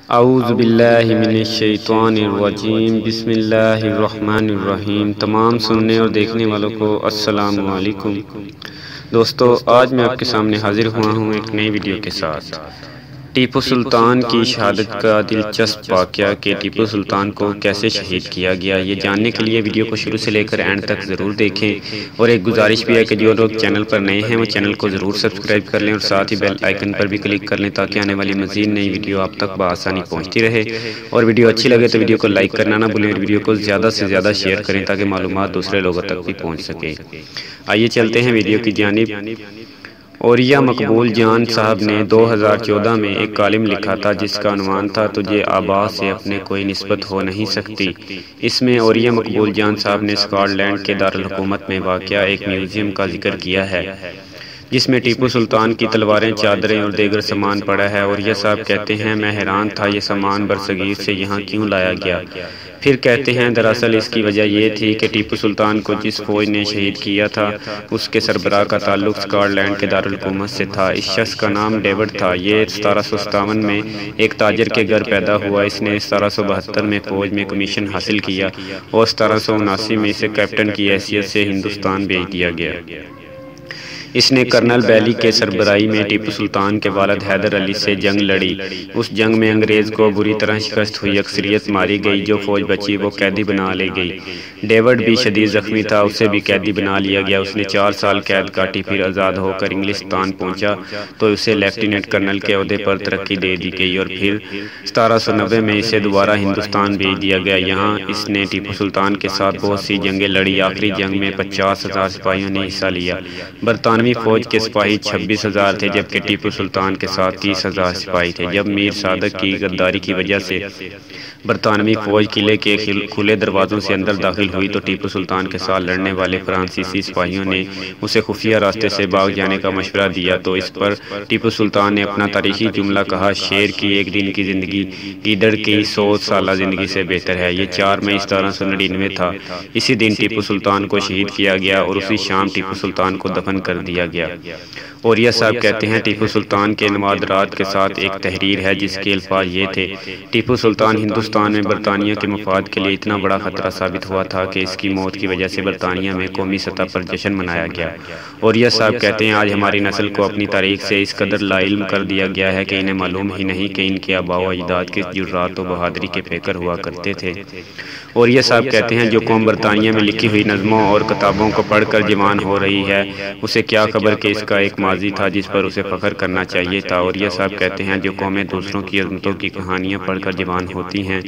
اعوذ باللہ من الشیطان الرجیم، بسم اللہ الرحمن الرحیم۔ تمام سننے اور دیکھنے والوں کو السلام علیکم۔ دوستو، آج میں آپ کے سامنے حاضر ہوا ہوں ایک نئی ویڈیو کے ساتھ۔ ٹیپو سلطان کی شہادت کا دلچسپ واقعہ کہ ٹیپو سلطان کو کیسے شہید کیا گیا، یہ جاننے کے لیے ویڈیو کو شروع سے لے کر اینڈ تک ضرور دیکھیں، اور ایک گزارش بھی ہے کہ جو لوگ چینل پر نئے ہیں وہ چینل کو ضرور سبسکرائب کر لیں اور ساتھ ہی بیل آئیکن پر بھی کلک کر لیں تاکہ آنے والی مزید نئی ویڈیو آپ تک بآسانی پہنچتی رہے۔ اور ویڈیو اچھی لگے تو ویڈیو کو لائک کرنا نہ بھولیں اور ویڈیو کو زیادہ سے زیادہ شیئر کریں تاکہ معلومات دوسرے لوگوں تک بھی پہنچ سکے۔ آئیے چلتے ہیں ویڈیو کی جانب۔ اوریہ مقبول جان صاحب نے 2014 میں ایک کالم لکھا تھا جس کا عنوان تھا "تجھے آبا سے اپنے کوئی نسبت ہو نہیں سکتی"۔ اس میں اوریہ مقبول جان صاحب نے اسکاٹ لینڈ کے دارالحکومت میں واقع ایک میوزیم کا ذکر کیا ہے جس میں ٹیپو سلطان کی تلواریں، چادریں اور دیگر سامان پڑا ہے۔ اوریہ صاحب کہتے ہیں، میں حیران تھا یہ سامان برصغیر سے یہاں کیوں لایا گیا۔ پھر کہتے ہیں، دراصل اس کی وجہ یہ تھی کہ ٹیپو سلطان کو جس فوج نے شہید کیا تھا اس کے سربراہ کا تعلق اسکاٹ لینڈ کے دارالحکومت سے تھا۔ اس شخص کا نام ڈیوڈ تھا۔ یہ 1757 میں ایک تاجر کے گھر پیدا ہوا۔ اس نے 1772 میں فوج میں کمیشن حاصل کیا اور 1779 میں اسے کیپٹن کی حیثیت سے ہندوستان بھیج دیا گیا۔ اس نے کرنل بیلی کے سربراہی میں ٹیپو سلطان کے والد حیدر علی سے جنگ لڑی۔ اس جنگ میں انگریز کو بری طرح شکست ہوئی، اکثریت ماری گئی، جو فوج بچی وہ قیدی بنا لی گئی۔ ڈیوڈ بھی شدید زخمی تھا، اسے بھی قیدی بنا لیا گیا۔ اس نے 4 سال قید کاٹی، پھر آزاد ہو کر انگلستان پہنچا تو اسے لیفٹیننٹ کرنل کے عہدے پر ترقی دے دی گئی اور پھر 1790 میں اسے دوبارہ ہندوستان بھیج دیا گیا۔ یہاں اس نے ٹیپو سلطان کے ساتھ بہت سی جنگیں لڑی۔ آخری جنگ میں 50,000 سپاہیوں نے حصہ لیا۔ برطانوی فوج کے سپاہی 26,000 تھے جبکہ ٹیپو سلطان کے ساتھ 30,000 سپاہی تھے۔ جب میر صادق کی غداری کی وجہ سے برطانوی فوج قلعے کے کھلے دروازوں سے اندر داخل ہوئی تو ٹیپو سلطان کے ساتھ لڑنے والے فرانسیسی سپاہیوں نے اسے خفیہ راستے سے بھاگ جانے کا مشورہ دیا تو اس پر ٹیپو سلطان نے اپنا تاریخی جملہ کہا، "شیر کی ایک دن کی زندگی گیدڑ کی 100 سالہ زندگی سے بہتر ہے"۔ یہ 4 مئی 1799 تھا۔ اسی دن ٹیپو سلطان کو شہید کیا گیا اور اسی شام ٹیپو سلطان کو دفن کر دیا گیا۔ اوریہ صاحب کہتے ہیں، ٹیپو سلطان کے نوادرات کے ساتھ ایک تحریر ہے جس کے الفاظ یہ تھے، "ٹیپو سلطان ہندوستان میں برطانیہ کے مفاد کے لیے اتنا بڑا خطرہ ثابت ہوا تھا کہ اس کی موت کی وجہ سے برطانیہ میں قومی سطح پر جشن منایا گیا"۔ اوریہ صاحب کہتے ہیں، آج ہماری نسل کو اپنی تاریخ سے اس قدر لا علم کر دیا گیا ہے کہ انہیں معلوم ہی نہیں کہ ان کے آباء و اجداد کس جرات و بہادری کے پیکر ہوا کرتے تھے۔ اوریہ صاحب کہتے ہیں، جو قوم برطانیہ میں لکھی ہوئی نظموں اور کتابوں کو پڑھ کر جوان ہو رہی ہے اسے کیا خبر کہ اس کا ایک ماضی تھا جس پر اسے فخر کرنا چاہیے تھا۔ اوریہ صاحب کہتے ہیں، جو قومیں دوسروں کی عظمتوں کی کہانیاں پڑھ کر جوان ہوتی ہیں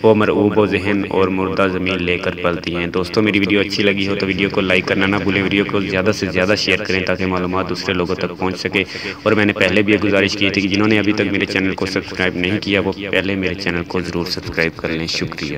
وہ مرعوب و ذہن اور مردہ ضمیر لے کر پلتی ہیں۔ دوستو، میری ویڈیو اچھی لگی ہو تو ویڈیو کو لائک کرنا نہ بھولیں، ویڈیو کو زیادہ سے زیادہ شیئر کریں تاکہ معلومات دوسرے لوگوں تک پہنچ سکے۔ اور میں نے پہلے بھی ایک گزارش کی تھی کہ جنہوں نے ابھی تک میرے چینل کو سبسکرائب نہیں کیا وہ پہلے میرے چینل کو ضرور سبسکرائب کر لیں۔ شکریہ۔